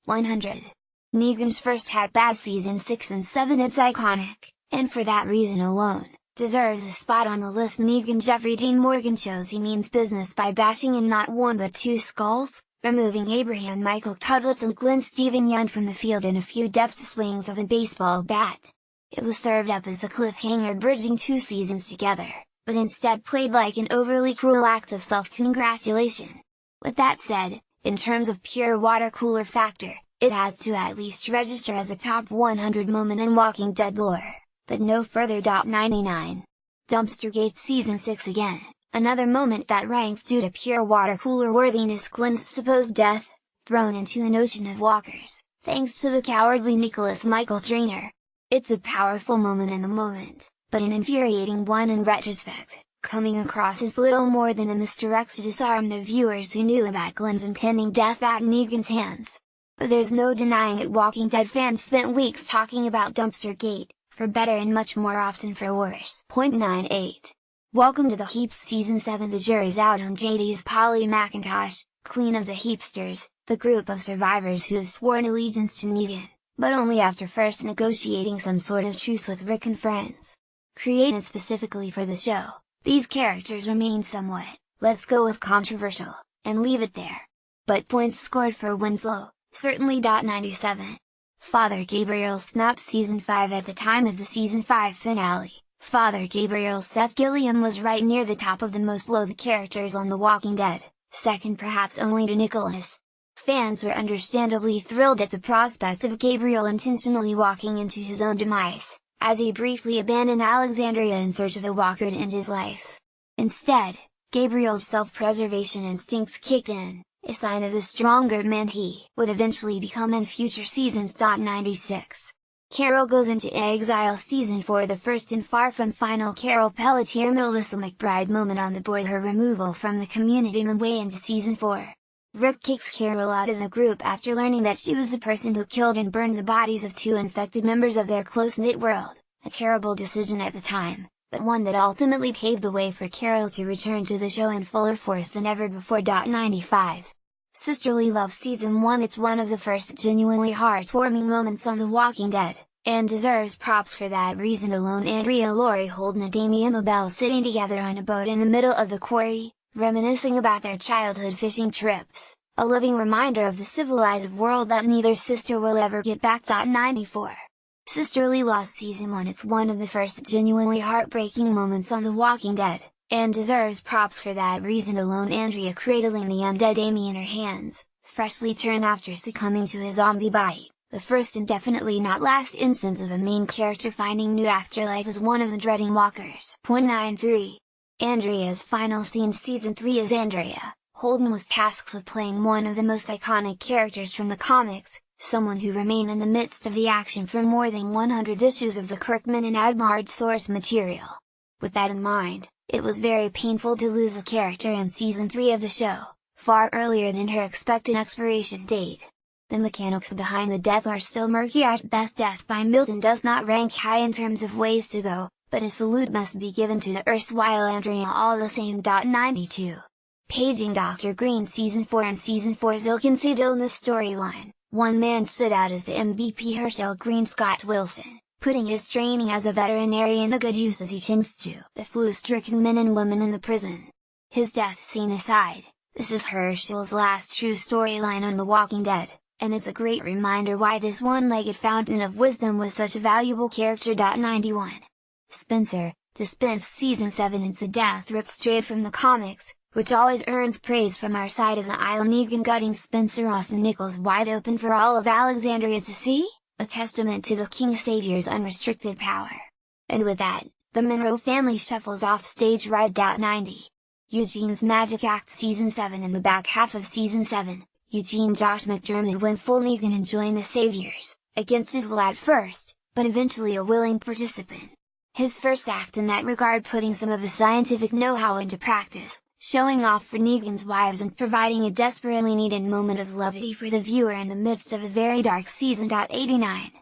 100. Negan's first hat-baz season 6 and 7. It's iconic, and for that reason alone, deserves a spot on the list. Negan Jeffrey Dean Morgan shows he means business by bashing in not one but two skulls, removing Abraham Michael Cudlitz and Glenn Stephen Young from the field in a few deft swings of a baseball bat. It was served up as a cliffhanger bridging two seasons together, but instead played like an overly cruel act of self-congratulation. With that said, in terms of pure water cooler factor, it has to at least register as a top 100 moment in Walking Dead lore, but no further. 99. Dumpstergate Season 6 again, another moment that ranks due to pure water cooler worthiness. Glenn's supposed death, thrown into an ocean of walkers, thanks to the cowardly Nicholas Michael Trainer. It's a powerful moment in the moment, but an infuriating one in retrospect, coming across as little more than a misdirect to disarm the viewers who knew about Glenn's impending death at Negan's hands. But there's no denying it, Walking Dead fans spent weeks talking about Dumpstergate, for better and much more often for worse. 98. Welcome to the Heaps Season 7. The jury's out on JD's Polly McIntosh, Queen of the Heapsters, the group of survivors who have sworn allegiance to Negan, but only after first negotiating some sort of truce with Rick and friends. Created specifically for the show, these characters remain somewhat, let's go with controversial, and leave it there. But points scored for Winslow, certainly. 97. Father Gabriel Snap Season 5. At the time of the Season 5 finale, Father Gabriel Seth Gilliam was right near the top of the most loathed characters on The Walking Dead, second perhaps only to Nicholas. Fans were understandably thrilled at the prospect of Gabriel intentionally walking into his own demise, as he briefly abandoned Alexandria in search of a walker to end his life. Instead, Gabriel's self-preservation instincts kicked in, a sign of the stronger man he would eventually become in future seasons. 96. Carol goes into exile Season 4. The first and far from final Carol Pelletier Melissa McBride moment on the board. Her removal from the community midway into Season 4. Rick kicks Carol out of the group after learning that she was the person who killed and burned the bodies of two infected members of their close-knit world, a terrible decision at the time, but one that ultimately paved the way for Carol to return to the show in fuller force than ever before. 95. Sisterly Love Season 1. It's one of the first genuinely heartwarming moments on The Walking Dead, and deserves props for that reason alone. Andrea Laurie Holden and Amy Amabel sitting together on a boat in the middle of the quarry, reminiscing about their childhood fishing trips, a living reminder of the civilized world that neither sister will ever get back. 94. Sisterly Loss Season 1. It's one of the first genuinely heartbreaking moments on The Walking Dead, and deserves props for that reason alone. Andrea cradling the undead Amy in her hands, freshly turned after succumbing to a zombie bite, the first and definitely not last instance of a main character finding new afterlife as one of the dreading walkers. 93. Andrea's final scene. Season 3. As Andrea, Holden was tasked with playing one of the most iconic characters from the comics, someone who remained in the midst of the action for more than 100 issues of the Kirkman and Adlard source material. With that in mind, it was very painful to lose a character in Season 3 of the show, far earlier than her expected expiration date. The mechanics behind the death are still murky at best. Death by Milton does not rank high in terms of ways to go, but a salute must be given to the erstwhile Andrea all the same. 92. Paging Dr. Green Season 4. In Season 4's ill-conceived illness storyline, one man stood out as the MVP. Herschel Green Scott Wilson, putting his training as a veterinarian to good use as he tends to the flu-stricken men and women in the prison. His death scene aside, this is Herschel's last true storyline on The Walking Dead, and it's a great reminder why this one-legged fountain of wisdom was such a valuable character. 91. Spencer, Dispense Season 7. It's a death ripped straight from the comics, which always earns praise from our side of the aisle. Negan gutting Spencer Austin Nichols wide open for all of Alexandria to see? A testament to the King Savior's unrestricted power. And with that, the Monroe family shuffles off stage right. 90. Eugene's Magic Act Season 7. In the back half of Season 7, Eugene Josh McDermott went full Negan and joined the Saviors, against his will at first, but eventually a willing participant. His first act in that regard putting some of the scientific know-how into practice, showing off for Negan's wives and providing a desperately needed moment of levity for the viewer in the midst of a very dark season. 89.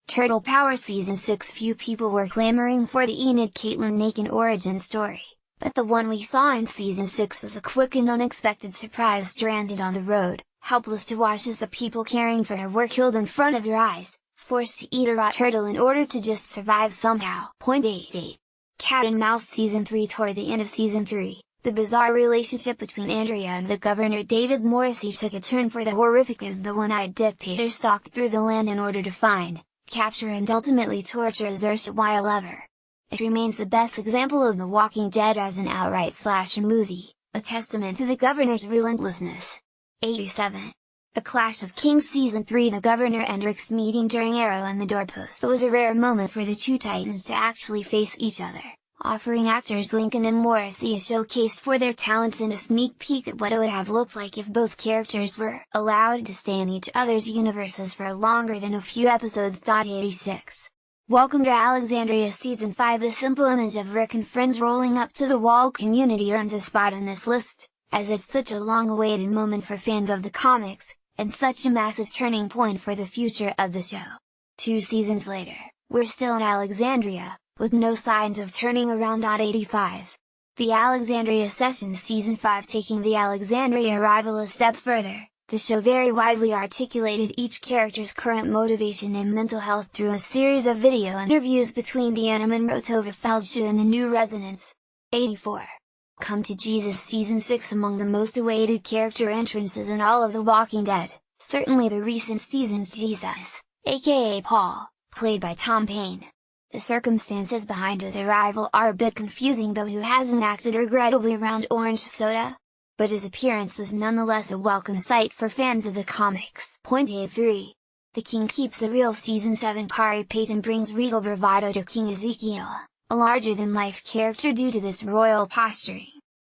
Turtle Power Season 6. Few people were clamoring for the Enid Caitlin Nakin origin story, but the one we saw in Season 6 was a quick and unexpected surprise. Stranded on the road, helpless to watch as the people caring for her were killed in front of her eyes, forced to eat a raw turtle in order to just survive somehow. 88. Cat and Mouse Season 3. Toward the end of Season 3, the bizarre relationship between Andrea and the governor David Morrissey took a turn for the horrific as the one-eyed dictator stalked through the land in order to find, capture and ultimately torture his erstwhile lover. It remains the best example of The Walking Dead as an outright slasher movie, a testament to the governor's relentlessness. 87. A Clash of Kings Season 3. The governor and Rick's meeting during Arrow and the Doorpost was a rare moment for the two titans to actually face each other, offering actors Lincoln and Morrissey a showcase for their talents and a sneak peek at what it would have looked like if both characters were allowed to stay in each other's universes for longer than a few episodes. 86. Welcome to Alexandria Season 5. The simple image of Rick and friends rolling up to the wall community earns a spot on this list, as it's such a long-awaited moment for fans of the comics, and such a massive turning point for the future of the show. 2 seasons later, we're still in Alexandria, with no signs of turning around. 85. The Alexandria Sessions Season 5. Taking the Alexandria arrival a step further, the show very wisely articulated each character's current motivation and mental health through a series of video interviews between Deanna Monroe, Tova Feldshuh and the new residents. 84. Come to Jesus Season 6. Among the most awaited character entrances in all of The Walking Dead, certainly the recent season's Jesus, aka Paul, played by Tom Payne. The circumstances behind his arrival are a bit confusing, though who hasn't acted regrettably around orange soda? But his appearance was nonetheless a welcome sight for fans of the comics. 83. The King Keeps It Real Season 7. Kari Payton brings regal bravado to King Ezekiel, a larger-than-life character due to this royal posturing.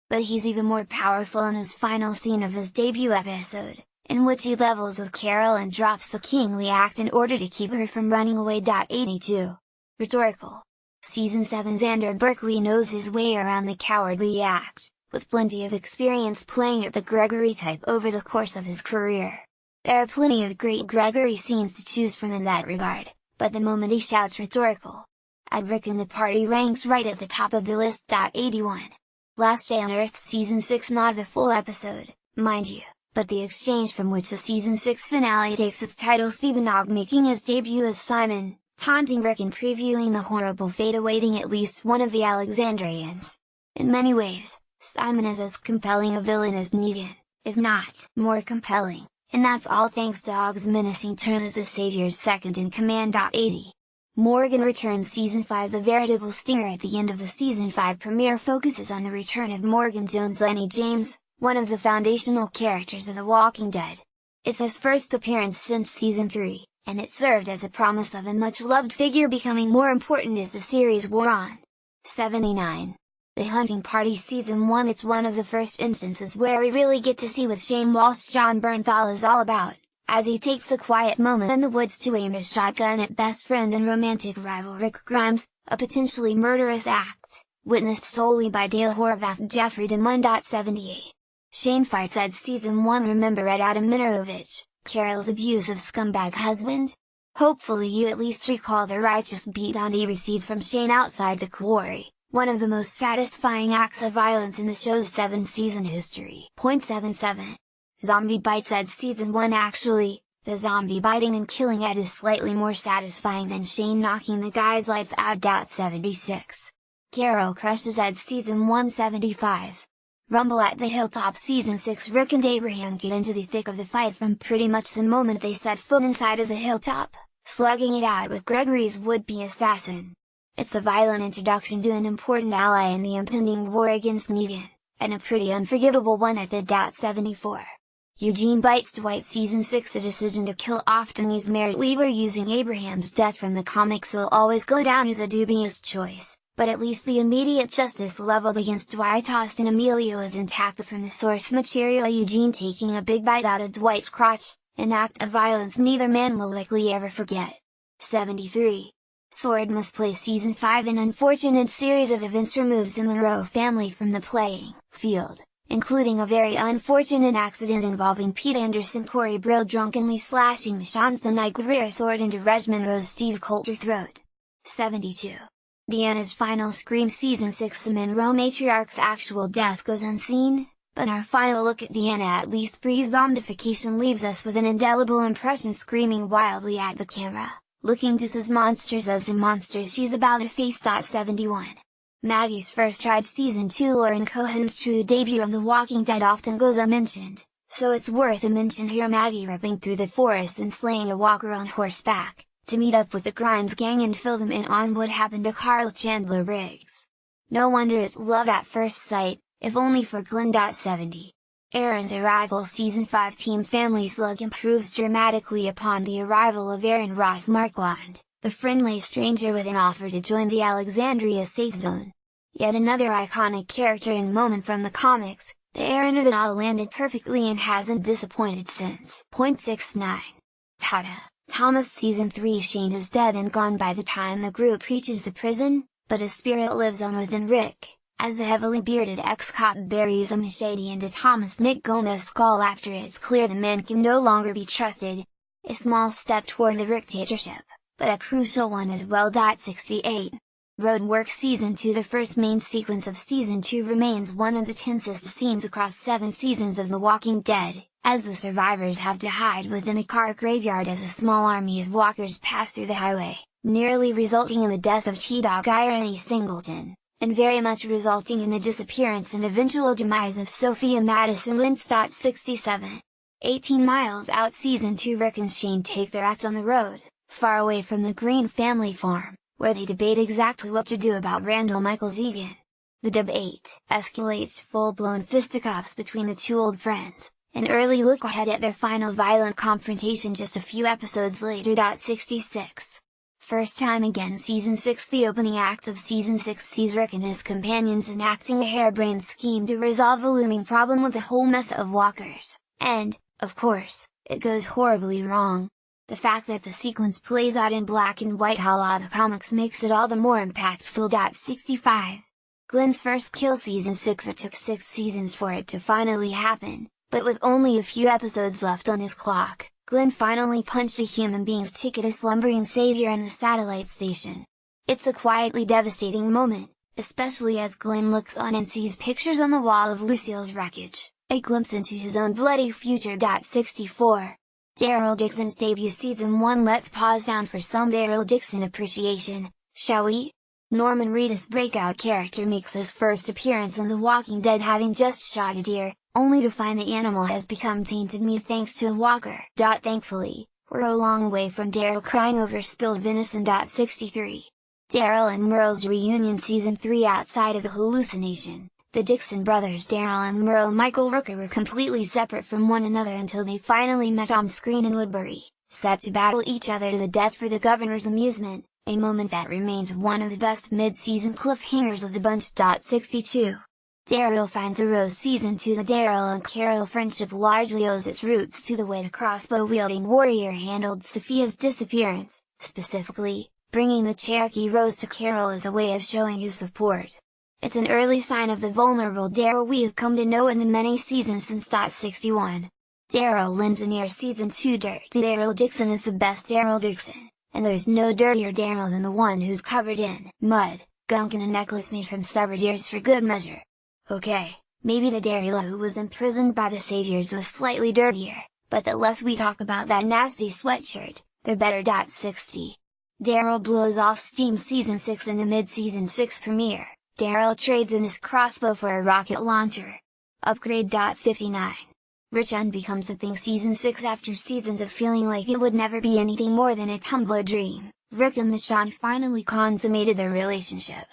But he's even more powerful in his final scene of his debut episode, in which he levels with Carol and drops the kingly act in order to keep her from running away. 82. Rhetorical. Season 7. Xander Berkeley knows his way around the cowardly act, with plenty of experience playing at the Gregory type over the course of his career. There are plenty of great Gregory scenes to choose from in that regard, but the moment he shouts rhetorical at Rick and the party ranks right at the top of the list. 81. Last Day on Earth Season 6. Not the full episode, mind you, but the exchange from which the Season 6 finale takes its title. Stephen Ogg making his debut as Simon, taunting Rick and previewing the horrible fate awaiting at least one of the Alexandrians. In many ways, Simon is as compelling a villain as Negan, if not more compelling, and that's all thanks to Ogg's menacing turn as the Savior's second-in-command. 80. Morgan returns Season 5. The veritable stinger at the end of the Season 5 premiere focuses on the return of Morgan Jones, Lenny James, one of the foundational characters of The Walking Dead. It's his first appearance since Season 3, and it served as a promise of a much-loved figure becoming more important as the series wore on. 79. The Hunting Party Season 1. It's one of the first instances where we really get to see what Shane Walsh Jon Bernthal is all about, as he takes a quiet moment in the woods to aim his shotgun at best friend and romantic rival Rick Grimes, a potentially murderous act, witnessed solely by Dale Horvath. Jeffrey DeMunn. 78. Shane fights Ed Season 1. Remember Ed Adam Minovich, Carol's abusive scumbag husband? Hopefully you at least recall the righteous beatdown he received from Shane outside the quarry, one of the most satisfying acts of violence in the show's 7-season history. 77. Zombie Bites Ed Season 1. Actually, the zombie biting and killing Ed is slightly more satisfying than Shane knocking the guy's lights out. 76. Carol crushes Ed Season 1. 75. Rumble at the Hilltop Season 6. Rick and Abraham get into the thick of the fight from pretty much the moment they set foot inside of the hilltop, slugging it out with Gregory's would-be assassin. It's a violent introduction to an important ally in the impending war against Negan, and a pretty unforgettable one at the 74. Eugene Bites Dwight Season 6. A decision to kill Oftany's Merritt Weaver using Abraham's death from the comics will always go down as a dubious choice, but at least the immediate justice leveled against Dwight Austin Emilio is intact from the source material. Eugene taking a big bite out of Dwight's crotch, an act of violence neither man will likely ever forget. 73. Sword Must Play Season 5. An unfortunate series of events removes the Monroe family from the playing field, including a very unfortunate accident involving Pete Anderson Corey Brill drunkenly slashing Michonne's Night Guerrera sword into Reg Monroe's Steve Coulter throat. 72. Deanna's final scream Season 6. The Monroe matriarch's actual death goes unseen, but our final look at Deanna at least pre-zombification leaves us with an indelible impression, screaming wildly at the camera, looking just as monsters as the monsters she's about to face. 71. Maggie's first tried Season 2 Lauren Cohan's true debut on The Walking Dead often goes unmentioned, so it's worth a mention here. Maggie ripping through the forest and slaying a walker on horseback, to meet up with the Grimes gang and fill them in on what happened to Carl Chandler Riggs. No wonder it's love at first sight, if only for Glenn. 70. Aaron's arrival. Season 5 Team Family's look improves dramatically upon the arrival of Aaron Ross Marquand, the friendly stranger with an offer to join the Alexandria safe zone. Yet another iconic character and moment from the comics, the Aaron of it all landed perfectly and hasn't disappointed since. 69. Tada! Thomas. Season 3 Shane is dead and gone by the time the group reaches the prison, but his spirit lives on within Rick, as the heavily bearded ex-cop buries a machete into Thomas Nick Gomez's skull after it's clear the man can no longer be trusted. A small step toward the dictatorship, but a crucial one as well. 68. Roadwork. Season 2 The first main sequence of Season 2 remains one of the tensest scenes across 7 seasons of The Walking Dead, as the survivors have to hide within a car graveyard as a small army of walkers pass through the highway, nearly resulting in the death of T-Dog Irony Singleton, and very much resulting in the disappearance and eventual demise of Sophia Madison Lynch. 67. 18 miles out. Season 2 Rick and Shane take their act on the road, far away from the Green family farm, where they debate exactly what to do about Randall Michaels Egan. The debate escalates to full-blown fisticuffs between the two old friends, an early look ahead at their final violent confrontation just a few episodes later. 66. First time again. Season 6 The opening act of Season 6 sees Rick and his companions enacting a harebrained scheme to resolve a looming problem with a whole mess of walkers, and, of course, it goes horribly wrong. The fact that the sequence plays out in black and white a la the comics makes it all the more impactful. 65. Glenn's first kill. Season 6 It took 6 seasons for it to finally happen, but with only a few episodes left on his clock, Glenn finally punched a human being's ticket, a slumbering savior in the satellite station. It's a quietly devastating moment, especially as Glenn looks on and sees pictures on the wall of Lucille's wreckage, a glimpse into his own bloody future. 64. Daryl Dixon's debut. Season 1 Let's pause down for some Daryl Dixon appreciation, shall we? Norman Reedus' breakout character makes his first appearance on The Walking Dead having just shot a deer, only to find the animal has become tainted meat thanks to a walker. Thankfully, we're a long way from Daryl crying over spilled venison. 63. Daryl and Merle's reunion. Season 3 Outside of a hallucination, the Dixon brothers Daryl and Merle Michael Rooker were completely separate from one another until they finally met on screen in Woodbury, set to battle each other to the death for the governor's amusement, a moment that remains one of the best mid-season cliffhangers of the bunch. 62. Daryl finds a Rose. Season 2 The Daryl and Carol friendship largely owes its roots to the way the crossbow-wielding warrior handled Sophia's disappearance, specifically, bringing the Cherokee Rose to Carol as a way of showing his support. It's an early sign of the vulnerable Daryl we have come to know in the many seasons since. 61. Daryl Lindsanier. Season 2 Dirty Daryl Dixon is the best Daryl Dixon, and there's no dirtier Daryl than the one who's covered in mud, gunk and a necklace made from severed ears for good measure. Okay, maybe the Daryl who was imprisoned by the Saviors was slightly dirtier, but the less we talk about that nasty sweatshirt, the better. 60. Daryl blows off steam. Season 6 In the mid-season 6 premiere, Daryl trades in his crossbow for a rocket launcher. Upgrade. 59. Richard becomes a thing. Season 6 After seasons of feeling like it would never be anything more than a Tumblr dream, Rick and Michonne finally consummated their relationship.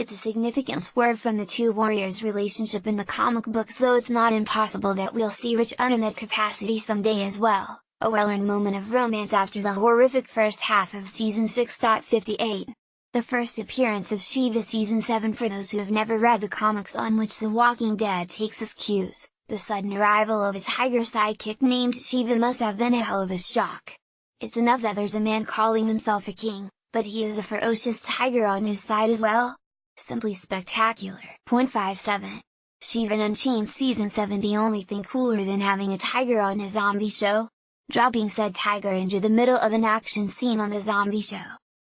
It's a significant swerve from the two warriors' relationship in the comic books, so it's not impossible that we'll see Richard in that capacity someday as well, a well-earned moment of romance after the horrific first half of Season 6. 58. The first appearance of Shiva. Season 7 For those who have never read the comics on which The Walking Dead takes its cues, the sudden arrival of a tiger sidekick named Shiva must have been a hell of a shock. It's enough that there's a man calling himself a king, but he is a ferocious tiger on his side as well? Simply spectacular. 57. Shiva Unchained. Season 7 The only thing cooler than having a tiger on a zombie show? Dropping said tiger into the middle of an action scene on the zombie show.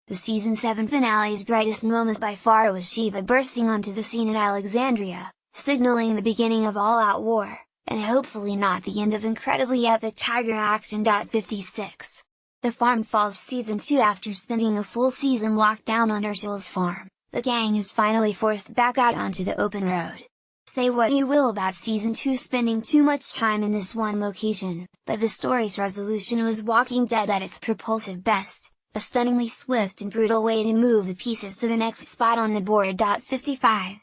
The Season 7 finale's brightest moment by far was Shiva bursting onto the scene in Alexandria, signaling the beginning of all-out war, and hopefully not the end of incredibly epic tiger action. 56. The Farm Falls Season 2. After spending a full season locked down on Ursula's farm, the gang is finally forced back out onto the open road. Say what you will about Season 2 spending too much time in this one location, but the story's resolution was Walking Dead at its propulsive best, a stunningly swift and brutal way to move the pieces to the next spot on the board. 55.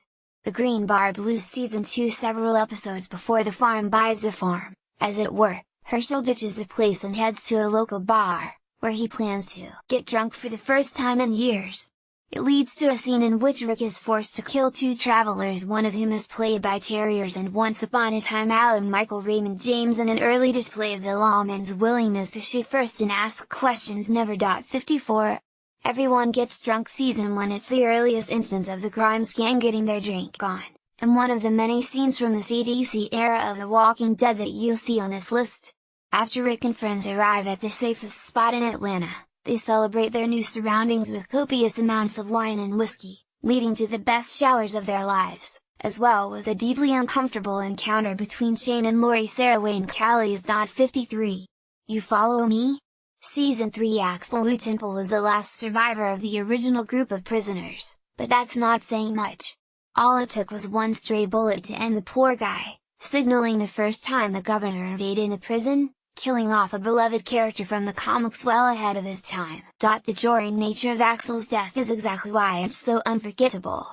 The Green Bar Blues Season 2. Several episodes before the farm buys the farm, as it were, Herschel ditches the place and heads to a local bar, where he plans to get drunk for the first time in years. It leads to a scene in which Rick is forced to kill two travelers, one of whom is played by Terriers and Once Upon a Time Alan Michael Raymond James, in an early display of the lawman's willingness to shoot first and ask questions never. 54. Everyone Gets Drunk Season 1. It's the earliest instance of the Grimes gang getting their drink on, and one of the many scenes from the CDC era of The Walking Dead that you'll see on this list. After Rick and friends arrive at the safest spot in Atlanta, they celebrate their new surroundings with copious amounts of wine and whiskey, leading to the best showers of their lives. As well was a deeply uncomfortable encounter between Shane and Lori Sarah Wayne Callies. 53. You Follow Me? Season 3. Axel Luttenpool was the last survivor of the original group of prisoners, but that's not saying much. All it took was one stray bullet to end the poor guy, signaling the first time the governor invaded the prison, killing off a beloved character from the comics well ahead of his time. The jarring nature of Axel's death is exactly why it's so unforgettable.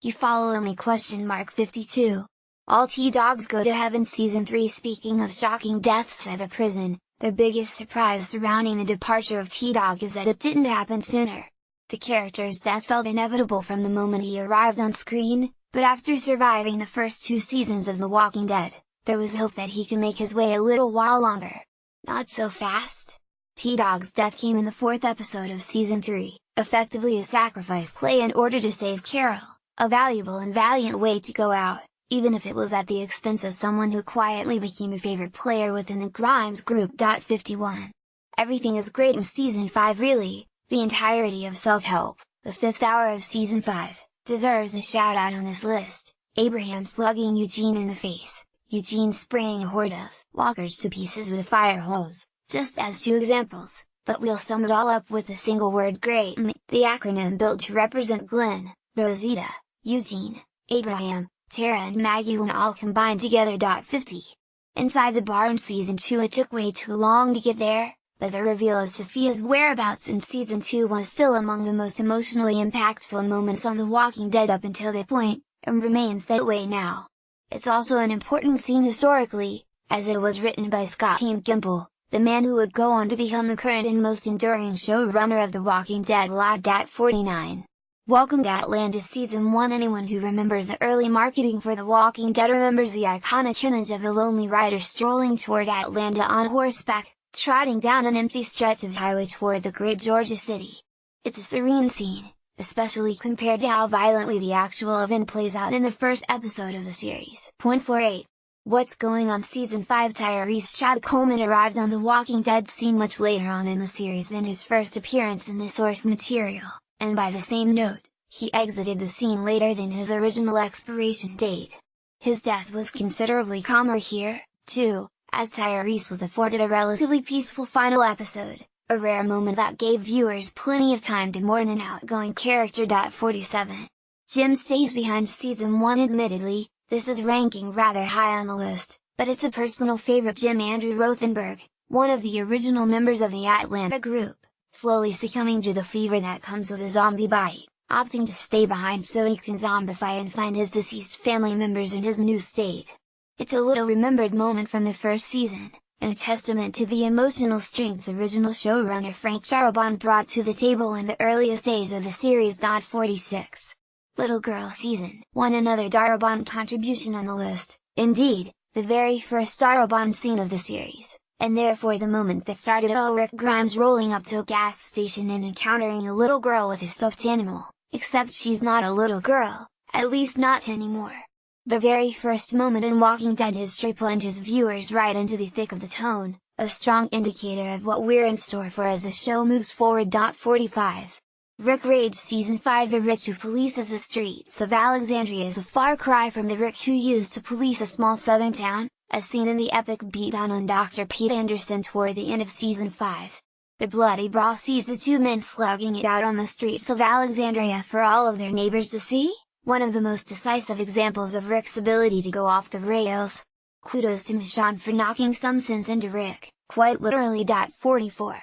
You Follow Me? 52. All T-Dogs Go to Heaven Season 3. Speaking of shocking deaths at the prison, the biggest surprise surrounding the departure of T-Dog is that it didn't happen sooner. The character's death felt inevitable from the moment he arrived on screen, but after surviving the first 2 seasons of The Walking Dead, there was hope that he could make his way a little while longer. Not so fast. T-Dog's death came in the 4th episode of Season 3, effectively a sacrifice play in order to save Carol, a valuable and valiant way to go out, even if it was at the expense of someone who quietly became a favorite player within the Grimes group. 51. Everything is great in Season 5. Really, the entirety of Self-Help, the 5th hour of Season 5, deserves a shout out on this list. Abraham slugging Eugene in the face, Eugene spraying a horde of walkers to pieces with a fire hose, just as 2 examples, but we'll sum it all up with a single word: great. The acronym built to represent Glenn, Rosita, Eugene, Abraham, Tara and Maggie when all combined together. 50. Inside the Bar in Season 2. It took way too long to get there, but the reveal of Sophia's whereabouts in Season 2 was still among the most emotionally impactful moments on The Walking Dead up until that point, and remains that way now. It's also an important scene historically, as it was written by Scott Team Gimple, the man who would go on to become the current and most enduring showrunner of The Walking Dead. Live. 49. Welcome to Atlantis Season 1. Anyone who remembers the early marketing for The Walking Dead remembers the iconic image of a lonely rider strolling toward Atlanta on horseback, trotting down an empty stretch of highway toward the great Georgia city. It's a serene scene, especially compared to how violently the actual event plays out in the first episode of the series. 48. What's Going On Season 5. Tyrese Chad Coleman arrived on The Walking Dead scene much later on in the series than his first appearance in the source material, and by the same note, he exited the scene later than his original expiration date. His death was considerably calmer here, too, as Tyrese was afforded a relatively peaceful final episode, a rare moment that gave viewers plenty of time to mourn an outgoing character. 47. Jim stays behind Season 1. Admittedly, this is ranking rather high on the list, but it's a personal favorite. Jim Andrew Rothenberg, one of the original members of the Atlanta group, slowly succumbing to the fever that comes with a zombie bite, opting to stay behind so he can zombify and find his deceased family members in his new state. It's a little remembered moment from the first season, and a testament to the emotional strengths original showrunner Frank Darabont brought to the table in the earliest days of the series. 46. Little Girl Season 1. Another Darabont contribution on the list, indeed, the very first Darabont scene of the series, and therefore the moment that started it all. Rick Grimes rolling up to a gas station and encountering a little girl with a stuffed animal, except she's not a little girl, at least not anymore. The very first moment in Walking Dead history plunges viewers right into the thick of the tone, a strong indicator of what we're in store for as the show moves forward. 45. Rick Rage Season 5. The Rick who polices the streets of Alexandria is a far cry from the Rick who used to police a small southern town, as seen in the epic beatdown on Dr. Pete Anderson toward the end of Season 5. The bloody brawl sees the two men slugging it out on the streets of Alexandria for all of their neighbors to see, one of the most decisive examples of Rick's ability to go off the rails. Kudos to Michonne for knocking some sense into Rick, quite literally. 44.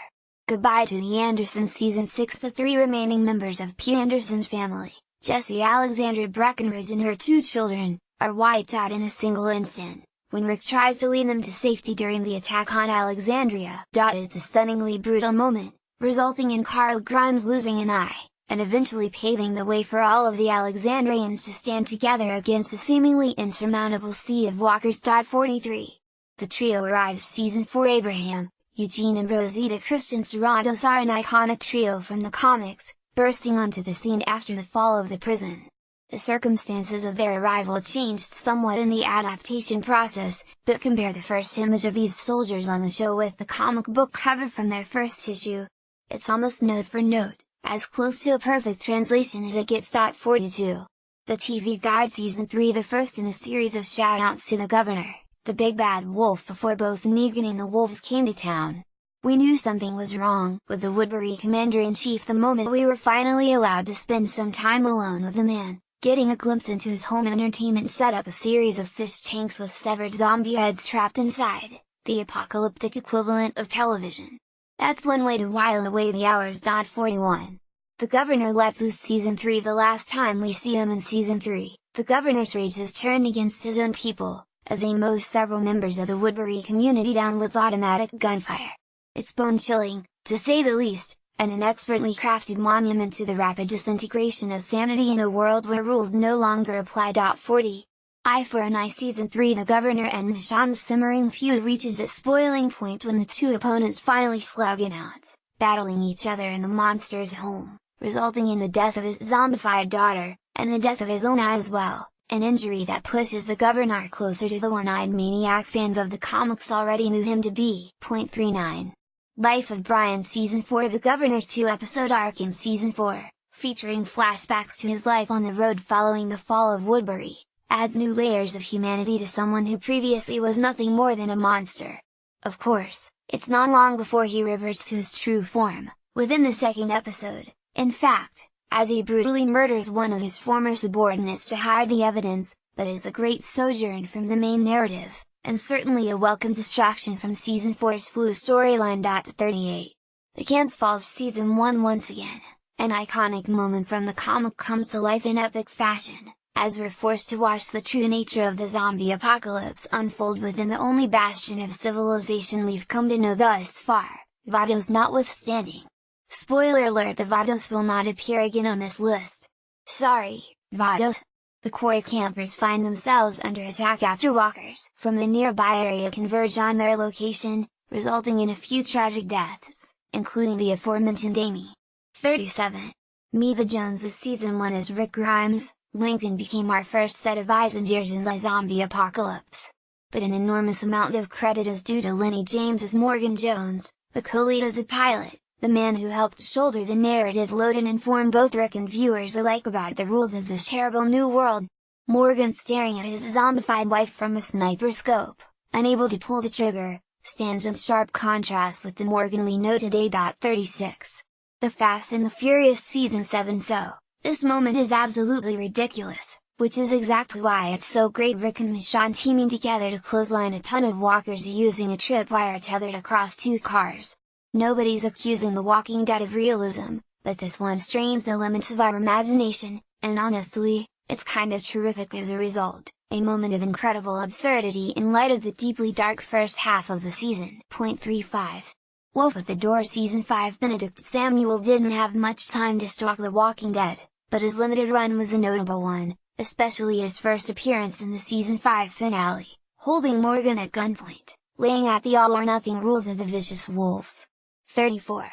Goodbye to the Andersons. Season 6. The three remaining members of Pete Anderson's family, Jessie Alexandra Breckenridge and her two children, are wiped out in a single instant, when Rick tries to lead them to safety during the attack on Alexandria. It's a stunningly brutal moment, resulting in Carl Grimes losing an eye, and eventually paving the way for all of the Alexandrians to stand together against the seemingly insurmountable sea of walkers. 43. The trio arrives. Season 4. Abraham, Eugene and Rosita Christian Serratos are an iconic trio from the comics, bursting onto the scene after the fall of the prison. The circumstances of their arrival changed somewhat in the adaptation process, but compare the first image of these soldiers on the show with the comic book cover from their first issue. It's almost note for note, as close to a perfect translation as it gets. 42. The TV Guide. Season 3. The first in a series of shoutouts to the governor, the big bad wolf, before both Negan and the wolves came to town. We knew something was wrong with the Woodbury Commander-in-Chief the moment we were finally allowed to spend some time alone with the man, getting a glimpse into his home entertainment setup, a series of fish tanks with severed zombie heads trapped inside, the apocalyptic equivalent of television. That's one way to while away the hours. 41. The Governor lets loose. Season 3. The last time we see him in Season 3, the Governor's rage has turned against his own people, as he mows several members of the Woodbury community down with automatic gunfire. It's bone-chilling, to say the least, and an expertly crafted monument to the rapid disintegration of sanity in a world where rules no longer apply. 40. Eye for an Eye. Season 3. The Governor and Michonne's simmering feud reaches its boiling point when the two opponents finally slug it out, battling each other in the monster's home, resulting in the death of his zombified daughter, and the death of his own eye as well. An injury that pushes the Governor closer to the one-eyed maniac fans of the comics already knew him to be. 39. Life of Brian. Season 4. The Governor's two-episode arc in Season 4, featuring flashbacks to his life on the road following the fall of Woodbury, adds new layers of humanity to someone who previously was nothing more than a monster. Of course, it's not long before he reverts to his true form, within the second episode, in fact, as he brutally murders one of his former subordinates to hide the evidence, but is a great sojourn from the main narrative, and certainly a welcome distraction from Season 4's flu storyline. 38. The Camp Falls. Season 1. Once again, an iconic moment from the comic comes to life in epic fashion, as we're forced to watch the true nature of the zombie apocalypse unfold within the only bastion of civilization we've come to know thus far, Vados notwithstanding. Spoiler alert: the Vados will not appear again on this list. Sorry, Vados! The quarry campers find themselves under attack after walkers from the nearby area converge on their location, resulting in a few tragic deaths, including the aforementioned Amy. 37. Meet the Joneses. Season 1. As Rick Grimes, Lincoln became our first set of eyes and ears in the zombie apocalypse. But an enormous amount of credit is due to Lenny James as Morgan Jones, the co-lead of the pilot, the man who helped shoulder the narrative load and inform both Rick and viewers alike about the rules of this terrible new world. Morgan, staring at his zombified wife from a sniper scope, unable to pull the trigger, stands in sharp contrast with the Morgan we know today. 36. The Fast and the Furious. Season 7. So, this moment is absolutely ridiculous, which is exactly why it's so great Rick and Michonne teaming together to clothesline a ton of walkers using a tripwire tethered across two cars. Nobody's accusing The Walking Dead of realism, but this one strains the limits of our imagination, and honestly, it's kind of terrific as a result, a moment of incredible absurdity in light of the deeply dark first half of the season. 35. Wolf at the Door. Season 5. Benedict Samuel didn't have much time to stalk The Walking Dead, but his limited run was a notable one, especially his first appearance in the Season 5 finale, holding Morgan at gunpoint, laying out the all-or-nothing rules of the vicious wolves. 34.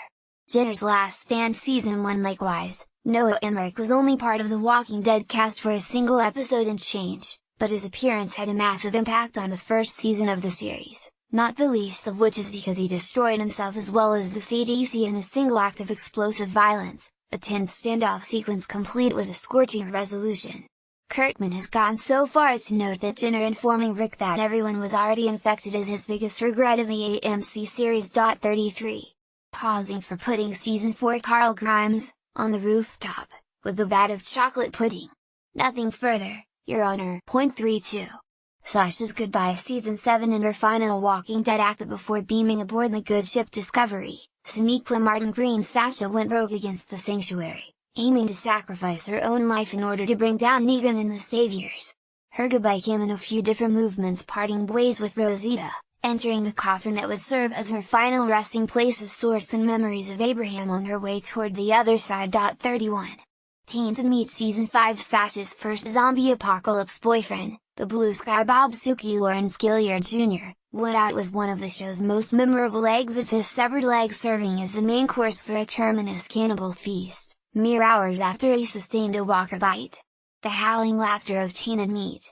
Jenner's Last Stand. Season 1. Likewise, Noah Emmerich was only part of the Walking Dead cast for a single episode and change, but his appearance had a massive impact on the first season of the series, not the least of which is because he destroyed himself as well as the CDC in a single act of explosive violence, a tense standoff sequence complete with a scorching resolution. Kirkman has gone so far as to note that Jenner informing Rick that everyone was already infected is his biggest regret in the AMC series. 33. Pausing for pudding Season 4 Carl Grimes, on the rooftop, with a vat of chocolate pudding. Nothing further, Your Honor. Point 32. Sasha's goodbye Season 7 and her final Walking Dead act before beaming aboard the good ship Discovery, Sonequa Martin Green Sasha went rogue against the Sanctuary, aiming to sacrifice her own life in order to bring down Negan and the Saviors. Her goodbye came in a few different movements, parting ways with Rosita, entering the coffin that would serve as her final resting place of sorts and memories of Abraham on her way toward the other side. 31. Tainted Meat Season 5 Sasha's first zombie apocalypse boyfriend, the Blue Sky Bob Suki Lawrence Gilliard Jr., went out with one of the show's most memorable exits, his severed leg serving as the main course for a terminus cannibal feast, mere hours after he sustained a walker bite. The howling laughter of tainted meat,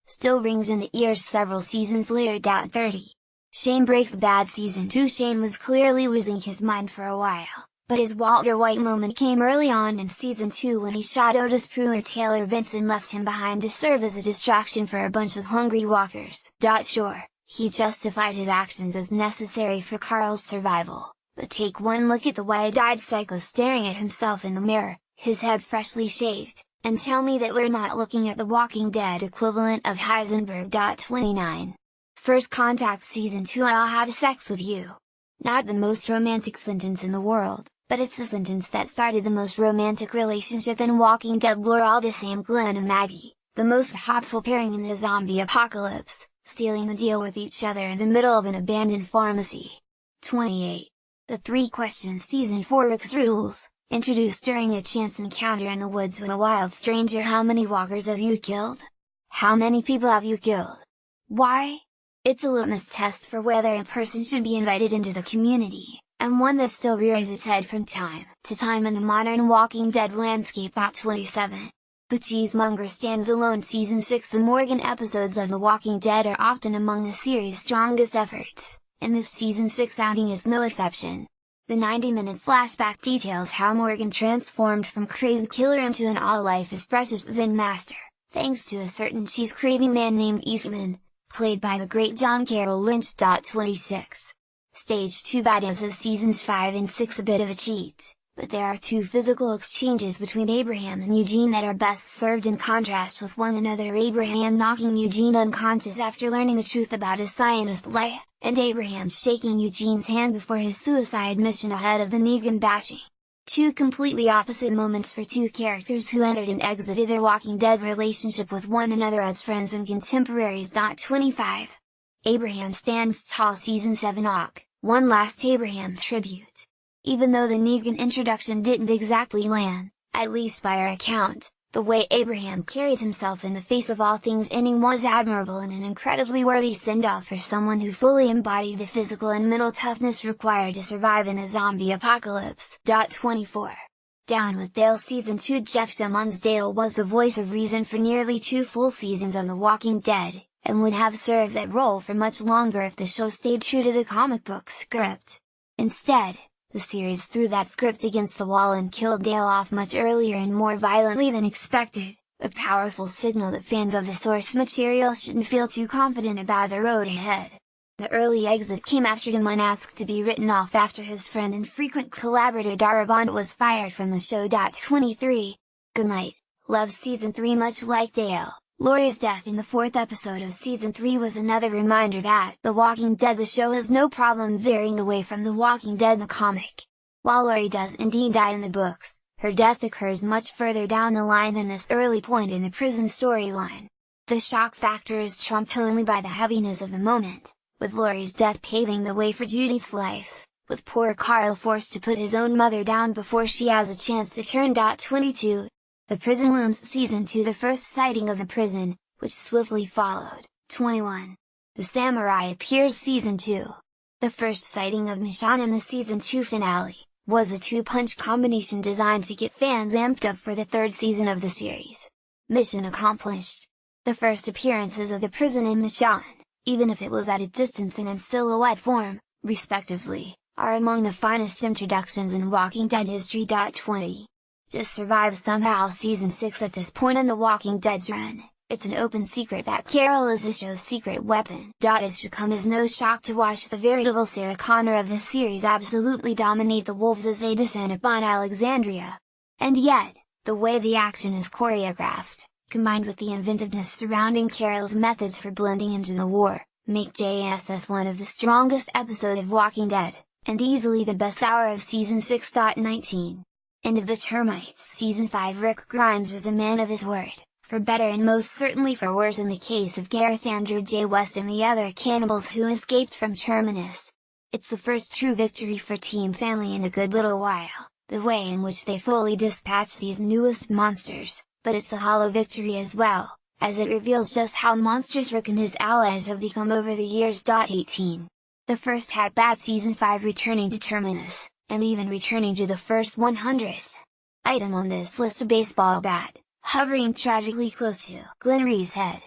still rings in the ears several seasons later. 30. Shane Breaks Bad Season 2 Shane was clearly losing his mind for a while, but his Walter White moment came early on in Season 2 when he shot Otis Prue. Taylor Vinson left him behind to serve as a distraction for a bunch of hungry walkers. Sure, he justified his actions as necessary for Carl's survival, but take one look at the wide-eyed psycho staring at himself in the mirror, his head freshly shaved, and tell me that we're not looking at the Walking Dead equivalent of Heisenberg. 29. First Contact Season 2 I'll have sex with you. Not the most romantic sentence in the world, but it's the sentence that started the most romantic relationship in Walking Dead lore. All the same, Glenn and Maggie, the most hopeful pairing in the zombie apocalypse, sealing the deal with each other in the middle of an abandoned pharmacy. 28. The Three Questions Season 4 Rick's Riddles, introduced during a chance encounter in the woods with a wild stranger. How many walkers have you killed? How many people have you killed? Why? It's a litmus test for whether a person should be invited into the community, and one that still rears its head from time to time in the modern Walking Dead landscape. 27. The Cheesemonger Stands Alone Season 6 The Morgan episodes of The Walking Dead are often among the series' strongest efforts, and this Season 6 outing is no exception. The 90-minute flashback details how Morgan transformed from crazy killer into an all-life as precious Zen master, thanks to a certain cheese-craving man named Eastman, played by the great John Carroll Lynch. 26. Stage 2 Badass of Seasons 5 and 6 a bit of a cheat, but there are two physical exchanges between Abraham and Eugene that are best served in contrast with one another. Abraham knocking Eugene unconscious after learning the truth about his scientist life, and Abraham shaking Eugene's hand before his suicide mission ahead of the Negan bashing. Two completely opposite moments for two characters who entered and exited their Walking Dead relationship with one another as friends and contemporaries. 25. Abraham Stands Tall Season 7 Hawk, one last Abraham tribute. Even though the Negan introduction didn't exactly land, at least by our account, the way Abraham carried himself in the face of all things ending was admirable and an incredibly worthy send-off for someone who fully embodied the physical and mental toughness required to survive in a zombie apocalypse. 24. Down with Dale Season 2 Jeff Demons Dale was the voice of reason for nearly 2 full seasons of The Walking Dead, and would have served that role for much longer if the show stayed true to the comic book script. Instead, the series threw that script against the wall and killed Dale off much earlier and more violently than expected, a powerful signal that fans of the source material shouldn't feel too confident about the road ahead. The early exit came after Damon asked to be written off after his friend and frequent collaborator Darabont was fired from the show. 23. Goodnight, Love Season 3 Much like Dale, Laurie's death in the 4th episode of Season 3 was another reminder that The Walking Dead the show has no problem veering away from The Walking Dead the comic. While Laurie does indeed die in the books, her death occurs much further down the line than this early point in the prison storyline. The shock factor is trumped only by the heaviness of the moment, with Laurie's death paving the way for Judith's life, with poor Carl forced to put his own mother down before she has a chance to turn. 22. The Prison Looms Season 2 The first sighting of the prison, which swiftly followed. 21. The Samurai Appears Season 2. The first sighting of Michonne in the Season 2 finale, was a two-punch combination designed to get fans amped up for the 3rd season of the series. Mission accomplished. The first appearances of the prison and Michonne, even if it was at a distance and in silhouette form, respectively, are among the finest introductions in Walking Dead history. 20. Just survive somehow Season 6. At this point in The Walking Dead's run, it's an open secret that Carol is the show's secret weapon. It should come as no shock to watch the veritable Sarah Connor of this series absolutely dominate the wolves as they descend upon Alexandria. And yet, the way the action is choreographed, combined with the inventiveness surrounding Carol's methods for blending into the war, make JSS one of the strongest episodes of Walking Dead, and easily the best hour of Season 6. 19. End of the Termites. Season 5. Rick Grimes was a man of his word, for better and most certainly for worse in the case of Gareth Andrew J. West and the other cannibals who escaped from Terminus. It's the first true victory for Team Family in a good little while, the way in which they fully dispatch these newest monsters, but it's a hollow victory as well, as it reveals just how monstrous Rick and his allies have become over the years. 18. The first had bad. Season 5 returning to Terminus, and even returning to the first 100th item on this list, a baseball bat, hovering tragically close to Glenn Ree's head.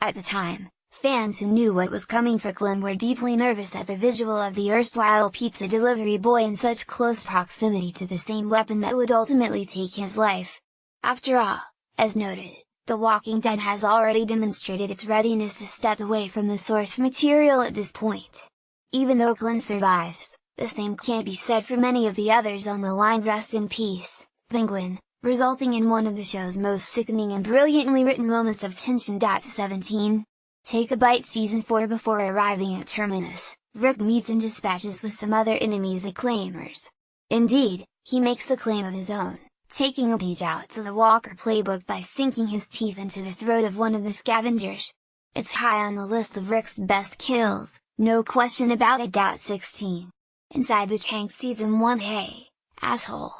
At the time, fans who knew what was coming for Glenn were deeply nervous at the visual of the erstwhile pizza delivery boy in such close proximity to the same weapon that would ultimately take his life. After all, as noted, The Walking Dead has already demonstrated its readiness to step away from the source material at this point. Even though Glenn survives, the same can't be said for many of the others on the line. Rest in peace, Penguin, resulting in one of the show's most sickening and brilliantly written moments of tension. 17. Take a bite. Season 4. Before arriving at Terminus, Rick meets and dispatches with some other enemies, Acclaimers. Indeed, he makes a claim of his own, taking a page out to the Walker playbook by sinking his teeth into the throat of one of the scavengers. It's high on the list of Rick's best kills, no question about it. 16. Inside the Tank. Season 1. Hey, asshole!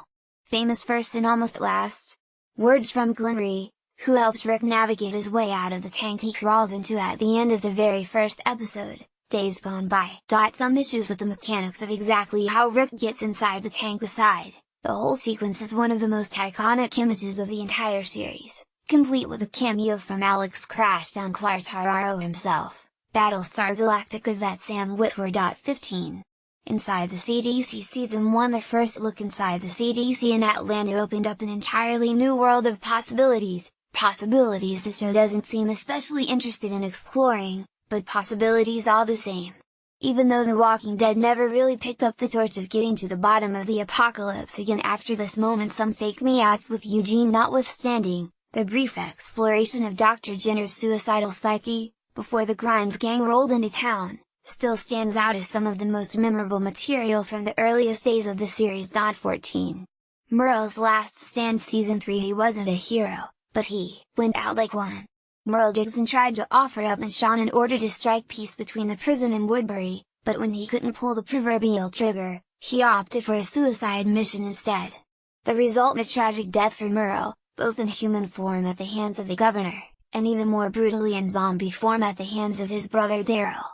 Famous first and almost last. Words from Glenn Rhee, who helps Rick navigate his way out of the tank he crawls into at the end of the very first episode, Days Gone By. Some issues with the mechanics of exactly how Rick gets inside the tank aside, the whole sequence is one of the most iconic images of the entire series, complete with a cameo from Alex Crashdown Quartararo himself, Battlestar Galactica vet Sam Witwer. 15. Inside the CDC. Season 1. The first look inside the CDC in Atlanta opened up an entirely new world of possibilities the show doesn't seem especially interested in exploring, but possibilities all the same. Even though The Walking Dead never really picked up the torch of getting to the bottom of the apocalypse again after this moment, some fake meouts with Eugene notwithstanding, the brief exploration of Dr. Jenner's suicidal psyche, before the Grimes gang rolled into town, still stands out as some of the most memorable material from the earliest days of the series. 14. Merle's last stand. Season 3. He wasn't a hero, but he went out like one. Merle Dixon tried to offer up Michonne in order to strike peace between the prison and Woodbury, but when he couldn't pull the proverbial trigger, he opted for a suicide mission instead. The result: a tragic death for Merle, both in human form at the hands of the governor, and even more brutally in zombie form at the hands of his brother Daryl.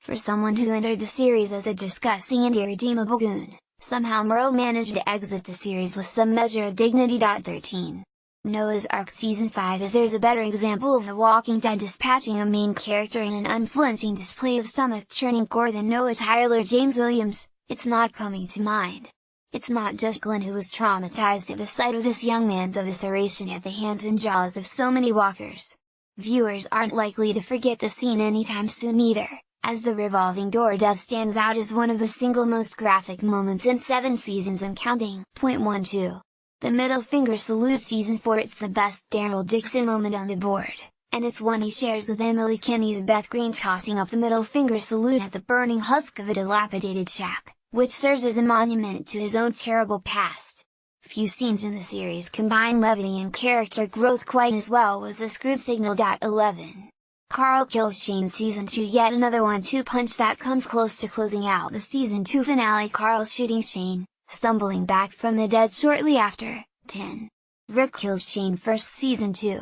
For someone who entered the series as a disgusting and irredeemable goon, somehow Merle managed to exit the series with some measure of dignity. 13. Noah's Ark. Season 5. If there's a better example of The Walking Dead dispatching a main character in an unflinching display of stomach-churning gore than Noah Tyler James Williams, it's not coming to mind. It's not just Glenn who was traumatized at the sight of this young man's evisceration at the hands and jaws of so many walkers. Viewers aren't likely to forget the scene anytime soon either, as the revolving door death stands out as one of the single most graphic moments in 7 seasons and counting. 12. The middle finger salute. Season 4. It's the best Daryl Dixon moment on the board, and it's one he shares with Emily Kinney's Beth Green tossing up the middle finger salute at the burning husk of a dilapidated shack, which serves as a monument to his own terrible past. Few scenes in the series combine levity and character growth quite as well as the screwed signal. 11. Carl kills Shane. Season 2. Yet another 1-2 punch that comes close to closing out the Season 2 finale. Carl shooting Shane, stumbling back from the dead shortly after. 10. Rick kills Shane first. Season 2.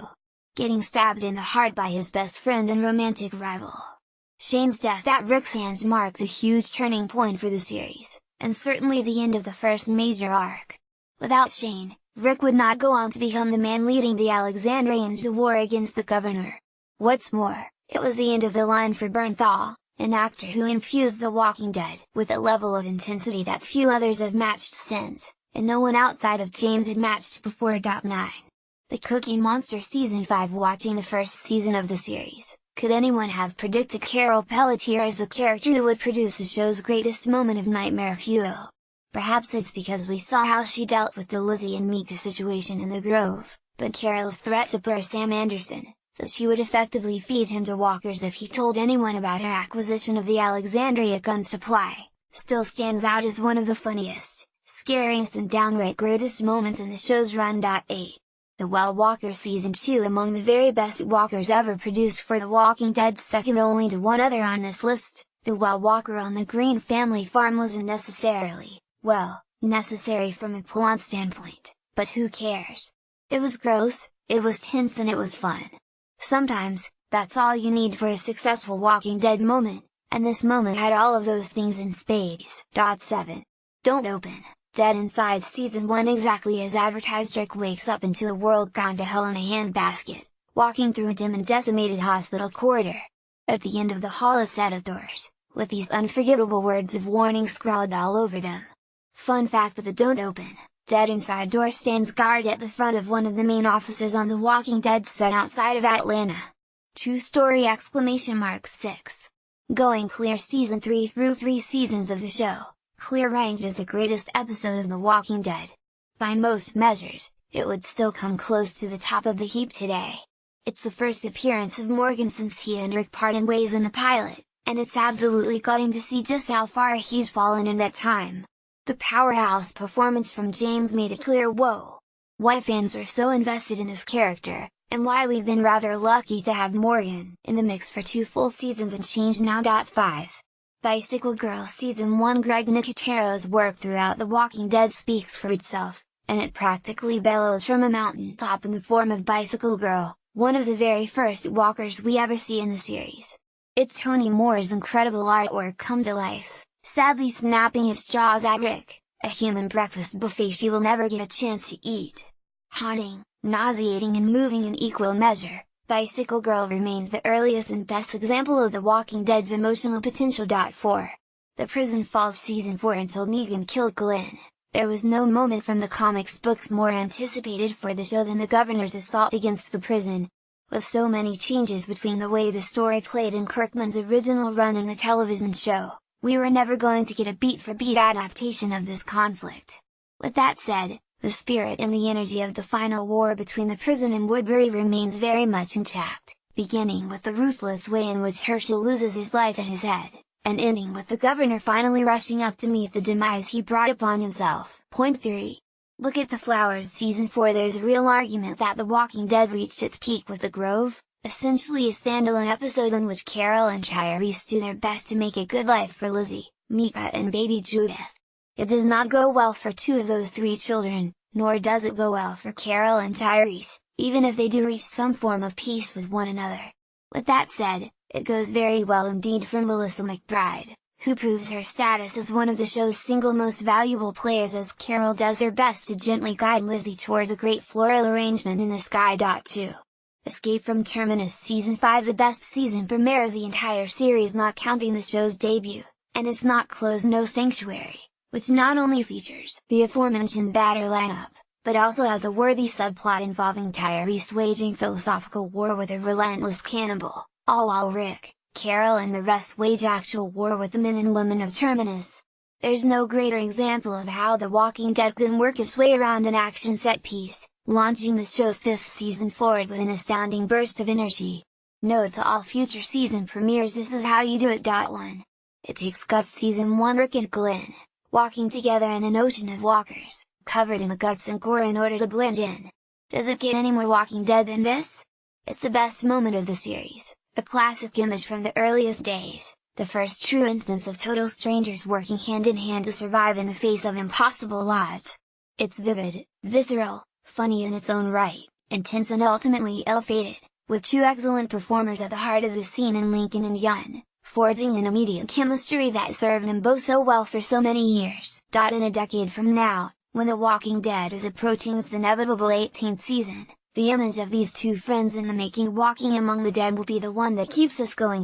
Getting stabbed in the heart by his best friend and romantic rival. Shane's death at Rick's hands marks a huge turning point for the series, and certainly the end of the first major arc. Without Shane, Rick would not go on to become the man leading the Alexandrians to war against the governor. What's more, it was the end of the line for Bernthal, an actor who infused The Walking Dead with a level of intensity that few others have matched since, and no one outside of James had matched before. 9. The Cookie Monster Season 5. Watching the first season of the series, could anyone have predicted Carol Pelletier as a character who would produce the show's greatest moment of nightmare fuel? Perhaps it's because we saw how she dealt with the Lizzie and Mika situation in the Grove, but Carol's threat to poor Sam Anderson, that she would effectively feed him to walkers if he told anyone about her acquisition of the Alexandria gun supply, still stands out as one of the funniest, scariest and downright greatest moments in the show's run. 8. The Well Walker Season 2. Among the very best walkers ever produced for The Walking Dead, second only to one other on this list, the Well Walker on the Green family farm wasn't necessarily, well, necessary from a plot standpoint, but who cares? It was gross, it was tense, and it was fun. Sometimes, that's all you need for a successful Walking Dead moment, and this moment had all of those things in spades. 7. Don't Open. Dead Inside Season 1. Exactly as advertised, Rick wakes up into a world gone to hell in a handbasket, walking through a dim and decimated hospital corridor. At the end of the hall a set of doors, with these unforgettable words of warning scrawled all over them. Fun fact that the Don't Open, Dead Inside door stands guard at the front of one of the main offices on The Walking Dead set outside of Atlanta. True story! 6. Going Clear Season 3. Through 3 seasons of the show, Clear ranked as the greatest episode of The Walking Dead. By most measures, it would still come close to the top of the heap today. It's the first appearance of Morgan since he and Rick parted ways in the pilot, and it's absolutely gutting to see just how far he's fallen in that time. The powerhouse performance from James made it clear why fans were so invested in his character, and why we've been rather lucky to have Morgan in the mix for 2 full seasons and change now. 5. Bicycle Girl Season 1. Greg Nicotero's work throughout The Walking Dead speaks for itself, and it practically bellows from a mountaintop in the form of Bicycle Girl, one of the very first walkers we ever see in the series. It's Tony Moore's incredible artwork come to life, sadly snapping its jaws at Rick, a human breakfast buffet she will never get a chance to eat. Haunting, nauseating and moving in equal measure, Bicycle Girl remains the earliest and best example of The Walking Dead's emotional potential. 4. The Prison Falls Season 4. Until Negan killed Glenn, there was no moment from the comics books more anticipated for the show than the Governor's assault against the prison. With so many changes between the way the story played in Kirkman's original run and the television show, we were never going to get a beat-for-beat adaptation of this conflict. With that said, the spirit and the energy of the final war between the prison and Woodbury remains very much intact, beginning with the ruthless way in which Herschel loses his life at his head, and ending with the Governor finally rushing up to meet the demise he brought upon himself. 3. Look at the Flowers Season 4. There's a real argument that The Walking Dead reached its peak with The Grove, essentially a standalone episode in which Carol and Tyrese do their best to make a good life for Lizzie, Mika and baby Judith. It does not go well for 2 of those 3 children, nor does it go well for Carol and Tyrese, even if they do reach some form of peace with one another. With that said, it goes very well indeed for Melissa McBride, who proves her status as one of the show's single most valuable players as Carol does her best to gently guide Lizzie toward the great floral arrangement in the sky. 2. Escape from Terminus Season 5. The best season premiere of the entire series not counting the show's debut, and it's not closed No Sanctuary, which not only features the aforementioned batter lineup, but also has a worthy subplot involving Tyrese waging philosophical war with a relentless cannibal, all while Rick, Carol and the rest wage actual war with the men and women of Terminus. There's no greater example of how The Walking Dead can work its way around an action set piece, launching the show's 5th season forward with an astounding burst of energy. Note to all future season premieres: this is how you do it. 1. It Takes Guts Season 1. Rick and Glenn, walking together in an ocean of walkers, covered in the guts and gore in order to blend in. Does it get any more Walking Dead than this? It's the best moment of the series, a classic image from the earliest days, the first true instance of total strangers working hand in hand to survive in the face of impossible odds. It's vivid, visceral, funny in its own right, intense and ultimately ill-fated, with 2 excellent performers at the heart of the scene in Lincoln and Yun, forging an immediate chemistry that served them both so well for so many years. In a decade from now, when The Walking Dead is approaching its inevitable 18th season, the image of these 2 friends in the making walking among the dead will be the one that keeps us going.